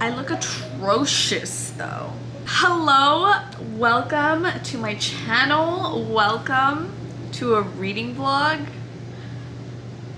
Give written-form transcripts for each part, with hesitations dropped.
I look atrocious though. Hello, welcome to my channel. Welcome to a reading vlog.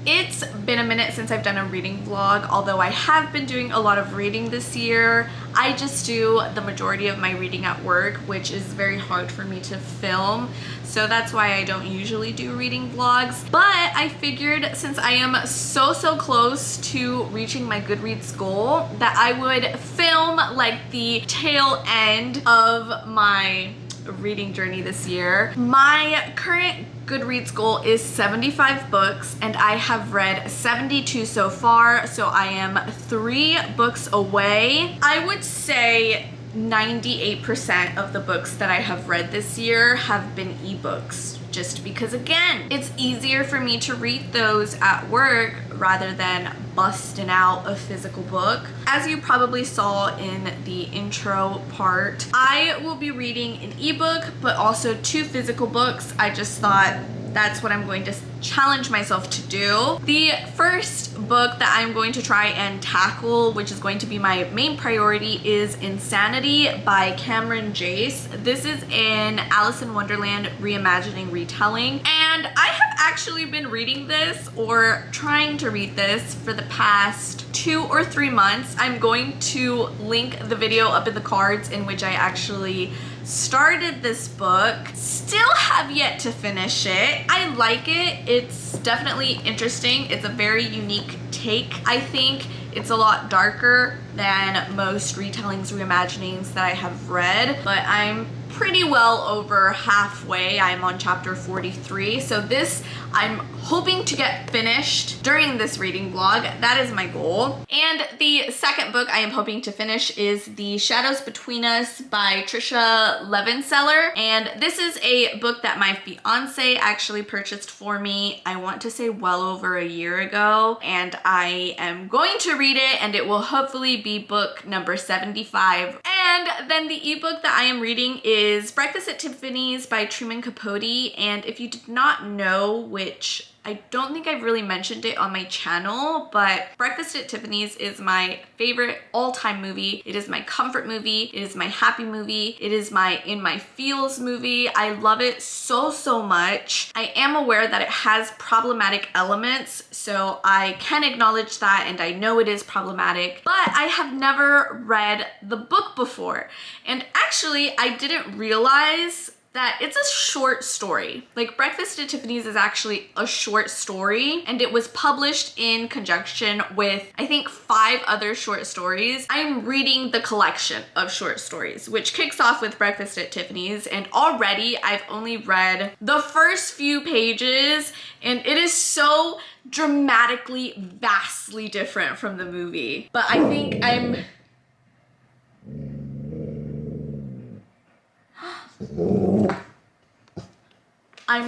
It's been a minute since I've done a reading vlog, although I have been doing a lot of reading this year. I just do the majority of my reading at work, which is very hard for me to film. So that's why I don't usually do reading vlogs. But I figured since I am so close to reaching my Goodreads goal that I would film like the tail end of my reading journey this year. My current Goodreads goal is 75 books and I have read 72 so far, so I am 3 books away. I would say 98% of the books that I have read this year have been ebooks, just because again, it's easier for me to read those at work rather than busting out a physical book. As you probably saw in the intro part, I will be reading an ebook but also 2 physical books. I just thought that's what I'm going to challenge myself to do. The first book that I'm going to try and tackle, which is going to be my main priority, is Insanity by Cameron Jace. This is an Alice in Wonderland reimagining retelling, and I have actually been reading this or trying to read this for the past 2 or 3 months. I'm going to link the video up in the cards in which I actually started this book. Still have yet to finish it. I like it. It's definitely interesting. It's a very unique take. I think it's a lot darker than most retellings, reimaginings that I have read, but I'm pretty well over halfway. I'm on chapter 43, so this I'm hoping to get finished during this reading vlog. That is my goal. And the second book I am hoping to finish is The Shadows Between Us by Trisha Levenseller, and this is a book that my fiance actually purchased for me, I want to say well over a year ago, and I am going to read it, and it will hopefully be book number 75. And then the ebook that I am reading is Breakfast at Tiffany's by Truman Capote, and if you did not know, which I don't think I've really mentioned it on my channel, but Breakfast at Tiffany's is my favorite all-time movie. It is my comfort movie. It is my happy movie. It is my in my feels movie. I love it so much. I am aware that it has problematic elements, so I can acknowledge that, and I know it is problematic, but I have never read the book before. And actually, I didn't realize that it's a short story. Like, Breakfast at Tiffany's is actually a short story, and it was published in conjunction with, I think, 5 other short stories. I'm reading the collection of short stories, which kicks off with Breakfast at Tiffany's, and already I've only read the first few pages, and it is so dramatically, vastly different from the movie. But I think I'm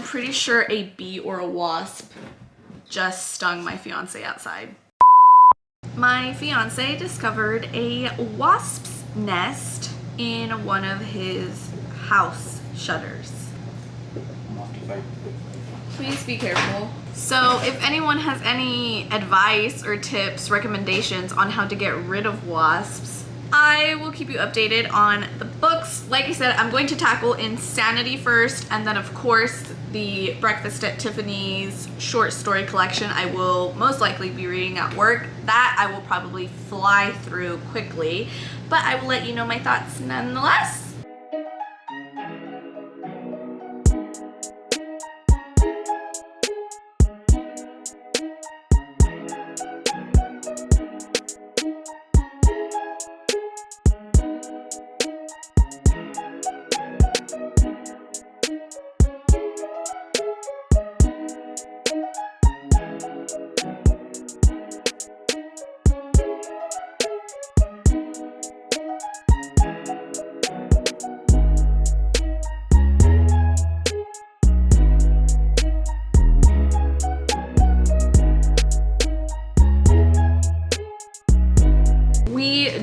pretty sure a bee or a wasp just stung my fiance outside. My fiance discovered a wasp's nest in one of his house shutters. Please be careful. So if anyone has any advice or tips, recommendations on how to get rid of wasps, I will keep you updated on the books. Like I said, I'm going to tackle Insanity first, and then of course the Breakfast at Tiffany's short story collection I will most likely be reading at work. That I will probably fly through quickly, but I will let you know my thoughts nonetheless.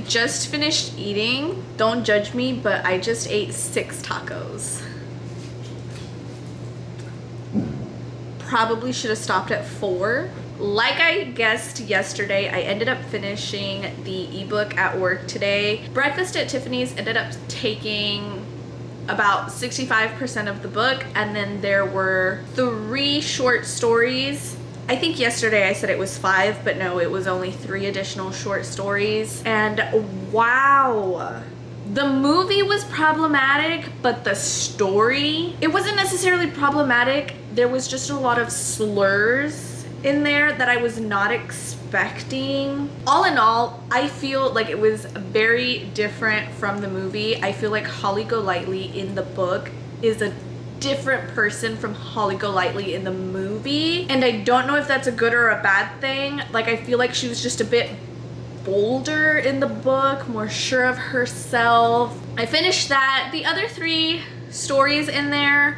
Just finished eating. Don't judge me, but I just ate 6 tacos. Probably should have stopped at 4, like I guessed yesterday, I ended up finishing the ebook at work today. Breakfast at Tiffany's ended up taking about 65% of the book, and then there were 3 short stories. I think yesterday I said it was 5, but no, it was only 3 additional short stories. And wow, the movie was problematic, but the story, it wasn't necessarily problematic. There was just a lot of slurs in there that I was not expecting. All in all, I feel like it was very different from the movie. I feel like Holly Golightly in the book is a different person from Holly Golightly in the movie. And I don't know if that's a good or a bad thing. Like, I feel like she was just a bit bolder in the book, more sure of herself. I finished that. The other 3 stories in there,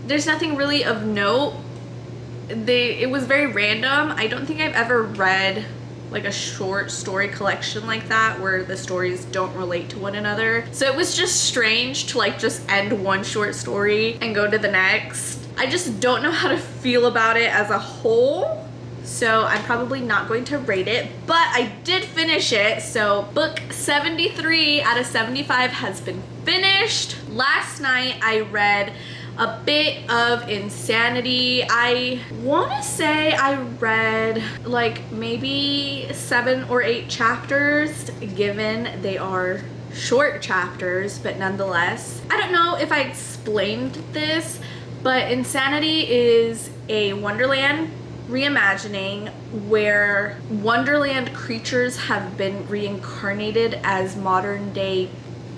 there's nothing really of note. It was very random. I don't think I've ever read like a short story collection like that where the stories don't relate to one another. So it was just strange to like just end one short story and go to the next. I just don't know how to feel about it as a whole. So I'm probably not going to rate it, but I did finish it. So book 73 out of 75 has been finished. Last night I read a bit of Insanity. I want to say I read like maybe 7 or 8 chapters, given they are short chapters, but nonetheless. I don't know if I explained this, but Insanity is a Wonderland reimagining where Wonderland creatures have been reincarnated as modern day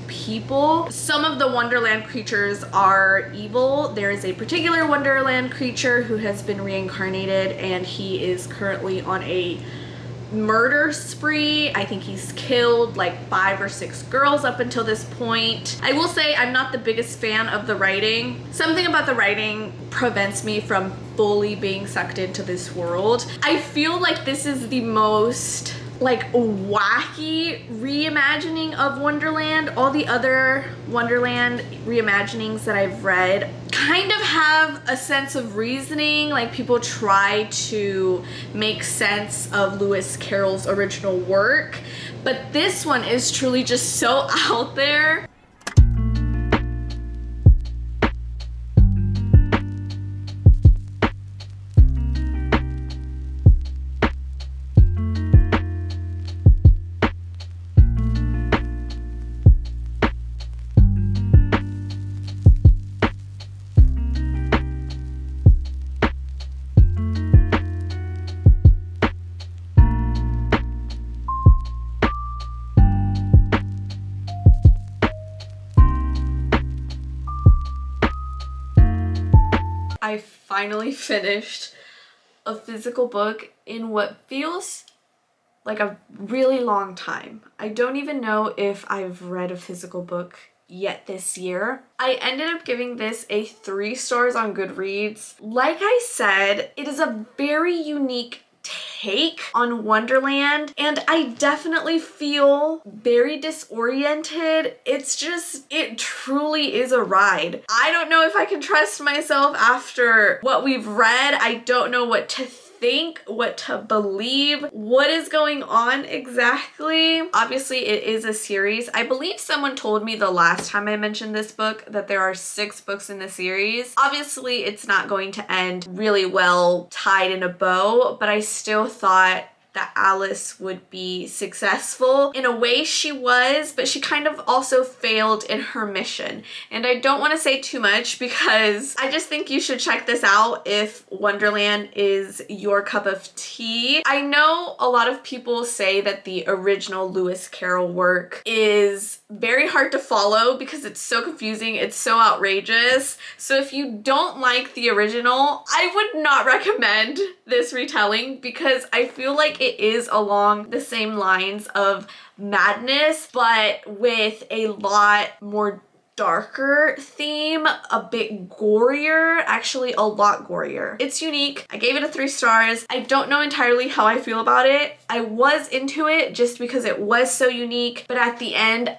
people. Some of the Wonderland creatures are evil. There is a particular Wonderland creature who has been reincarnated, and he is currently on a murder spree. I think he's killed like 5 or 6 girls up until this point. I will say I'm not the biggest fan of the writing. Something about the writing prevents me from fully being sucked into this world. I feel like this is the most like wacky reimagining of Wonderland. All the other Wonderland reimaginings that I've read kind of have a sense of reasoning, like people try to make sense of Lewis Carroll's original work, but this one is truly just so out there. I finally finished a physical book in what feels like a really long time. I don't even know if I've read a physical book yet this year. I ended up giving this a 3 stars on Goodreads. Like I said, it is a very unique take on Wonderland, and I definitely feel very disoriented. It truly is a ride. I don't know if I can trust myself after what we've read. I don't know what to think, what to believe, what is going on exactly. Obviously it is a series. I believe someone told me the last time I mentioned this book that there are 6 books in the series. Obviously it's not going to end really well tied in a bow, but I still thought that Alice would be successful. In a way she was, but she kind of also failed in her mission. And I don't want to say too much because I just think you should check this out if Wonderland is your cup of tea. I know a lot of people say that the original Lewis Carroll work is very hard to follow because it's so confusing, it's so outrageous. So if you don't like the original, I would not recommend this retelling because I feel like it is along the same lines of madness, but with a lot more darker theme, a bit gorier, actually a lot gorier. It's unique. I gave it a 3 stars. I don't know entirely how I feel about it. I was into it just because it was so unique, but at the end,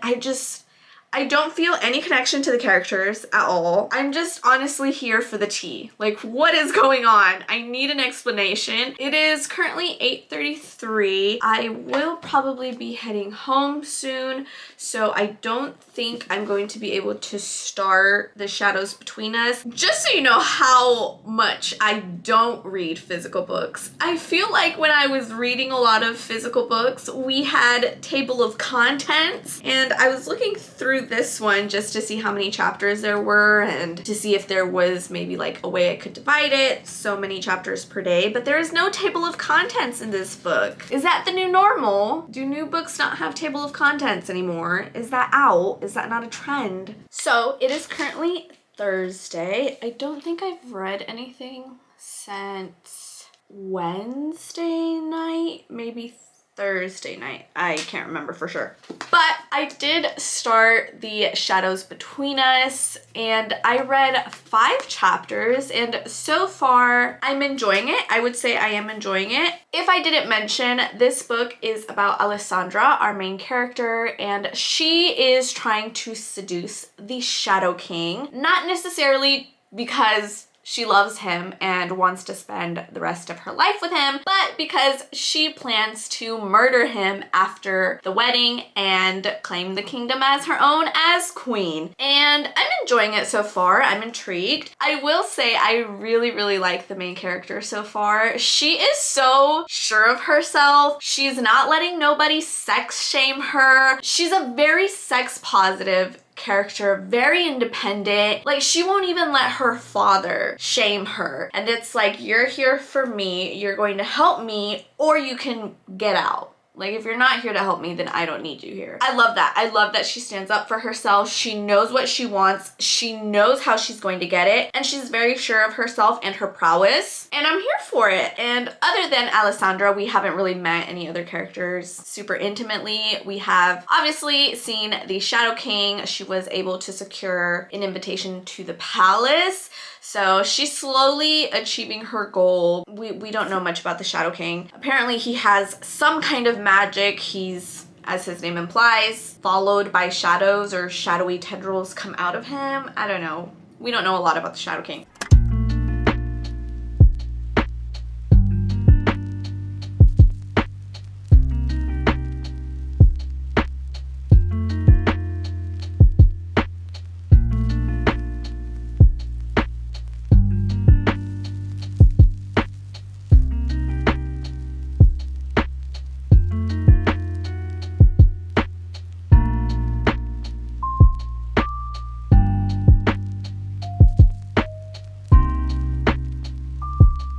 I don't feel any connection to the characters at all. I'm just honestly here for the tea. Like, what is going on? I need an explanation. It is currently 8:33. I will probably be heading home soon, so I don't think I'm going to be able to start The Shadows Between Us. Just so you know how much I don't read physical books. I feel like when I was reading a lot of physical books, we had table of contents, and I was looking through this one just to see how many chapters there were and to see if there was maybe like a way I could divide it, so many chapters per day, but there is no table of contents in this book. Is that the new normal? Do new books not have table of contents anymore? Is that out? Is that not a trend? So it is currently Thursday. I don't think I've read anything since Wednesday night, maybe Thursday night. I can't remember for sure. But I did start The Shadows Between Us, and I read 5 chapters, and so far I'm enjoying it. I would say I am enjoying it. If I didn't mention, this book is about Alessandra, our main character, and she is trying to seduce the Shadow King. Not necessarily because she loves him and wants to spend the rest of her life with him, but because she plans to murder him after the wedding and claim the kingdom as her own as queen. And I'm enjoying it so far. I'm intrigued. I will say I really like the main character so far. She is so sure of herself. She's not letting nobody sex shame her. She's a very sex positive character, very independent. Like, she won't even let her father shame her. And it's like, you're here for me, you're going to help me, or you can get out. Like, if you're not here to help me, then I don't need you here. I love that. I love that she stands up for herself. She knows what she wants. She knows how she's going to get it. And she's very sure of herself and her prowess. And I'm here for it. And other than Alessandra, we haven't really met any other characters super intimately. We have obviously seen the Shadow King. She was able to secure an invitation to the palace. So she's slowly achieving her goal. We don't know much about the Shadow King. Apparently he has some kind of magic. He's, as his name implies, followed by shadows, or shadowy tendrils come out of him. I don't know. We don't know a lot about the Shadow King.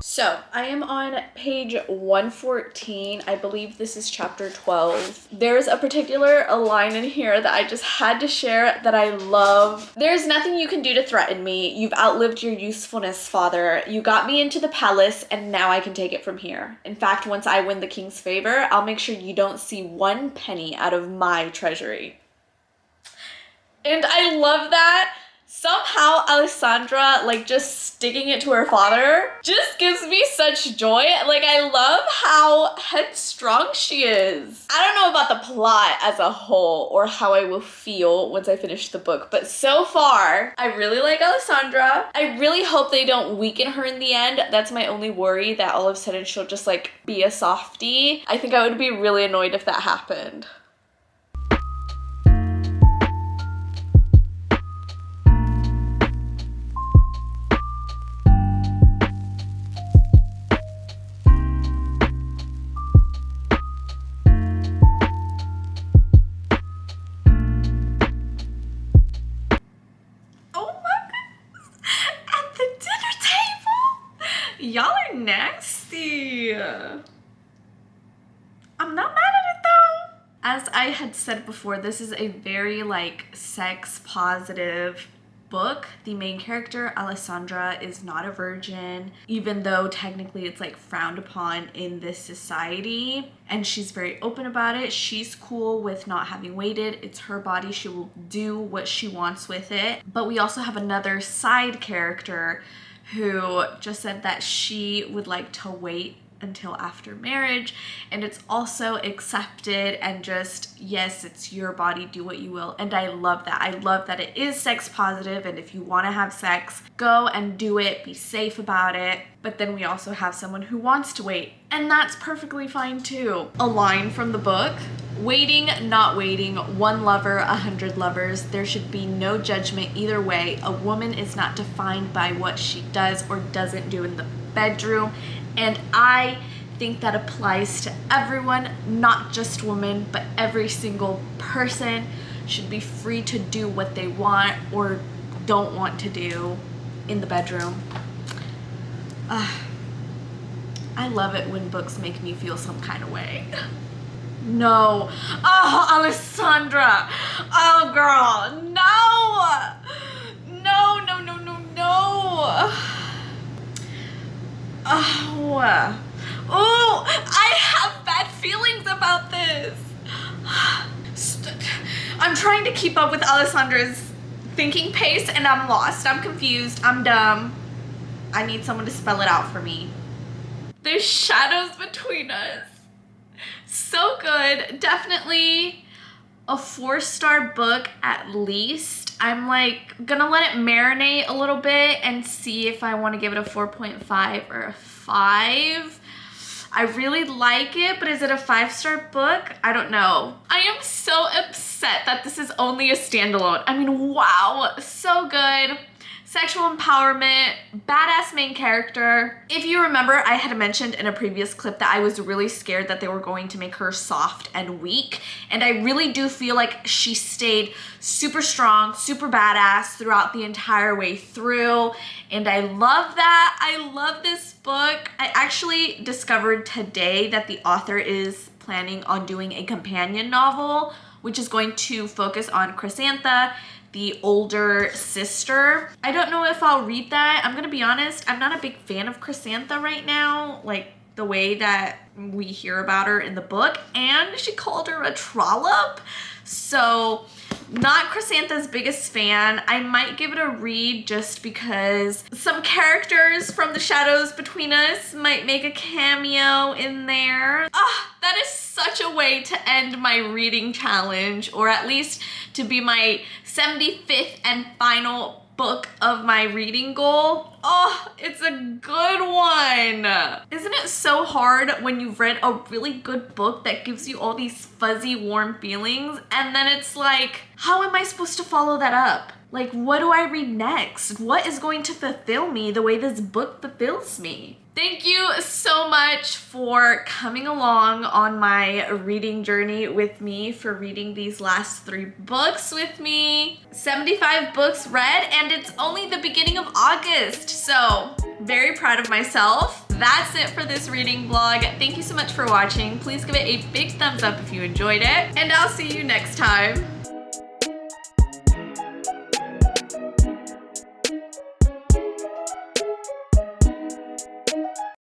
So I am on page 114. I believe this is chapter 12. There's a particular line in here that I just had to share that I love. There's nothing you can do to threaten me. You've outlived your usefulness, father. You got me into the palace, and now I can take it from here. In fact, once I win the king's favor, I'll make sure you don't see 1 penny out of my treasury. And I love that. Somehow Alessandra, like, just sticking it to her father just gives me such joy. Like, I love how headstrong she is. I don't know about the plot as a whole or how I will feel once I finish the book, but so far, I really like Alessandra. I really hope they don't weaken her in the end. That's my only worry, that all of a sudden she'll just, like, be a softie. I think I would be really annoyed if that happened. Y'all are nasty. I'm not mad at it though. As I had said before, this is a very like sex positive book. The main character, Alessandra, is not a virgin, even though technically it's like frowned upon in this society, and she's very open about it. She's cool with not having waited. It's her body. She will do what she wants with it. But we also have another side character who just said that she would like to wait until after marriage, and it's also accepted and just, yes, it's your body, do what you will. And I love that. I love that it is sex positive, and if you want to have sex, go and do it, be safe about it. But then we also have someone who wants to wait, and that's perfectly fine too. A line from the book: waiting, not waiting, one lover, 100 lovers. There should be no judgment either way. A woman is not defined by what she does or doesn't do in the bedroom. And I think that applies to everyone, not just women, but every single person should be free to do what they want or don't want to do in the bedroom. I love it when books make me feel some kind of way. No. Oh, Alessandra. Oh, girl. No. No, no, no, no, no. Oh, I have bad feelings about this. I'm trying to keep up with Alessandra's thinking pace and I'm lost. I'm confused. I'm dumb. I need someone to spell it out for me. There's shadows between us. So good. Definitely a 4-star book at least. I'm like gonna let it marinate a little bit and see if I want to give it a 4.5 or a 5. I really like it, but is it a 5-star book? I don't know. I am so upset that this is only a standalone. I mean, wow, so good. Sexual empowerment, badass main character. If you remember, I had mentioned in a previous clip that I was really scared that they were going to make her soft and weak. And I really do feel like she stayed super strong, super badass throughout the entire way through. And I love that. I love this book. I actually discovered today that the author is planning on doing a companion novel, which is going to focus on Chrysantha, the older sister. I don't know if I'll read that. I'm gonna be honest, I'm not a big fan of Chrysantha right now, like the way that we hear about her in the book, and she called her a trollop. So not Chrysantha's biggest fan. I might give it a read just because some characters from the shadows between us might make a cameo in there. That is such a way to end my reading challenge, or at least to be my 75th and final book of my reading goal. Oh, it's a good one. Isn't it so hard when you've read a really good book that gives you all these fuzzy, warm feelings, and then it's like, how am I supposed to follow that up? Like, what do I read next? What is going to fulfill me the way this book fulfills me? Thank you so much for coming along on my reading journey with me, for reading these last 3 books with me. 75 books read, and it's only the beginning of August, so very proud of myself. That's it for this reading vlog. Thank you so much for watching. Please give it a big thumbs up if you enjoyed it, and I'll see you next time.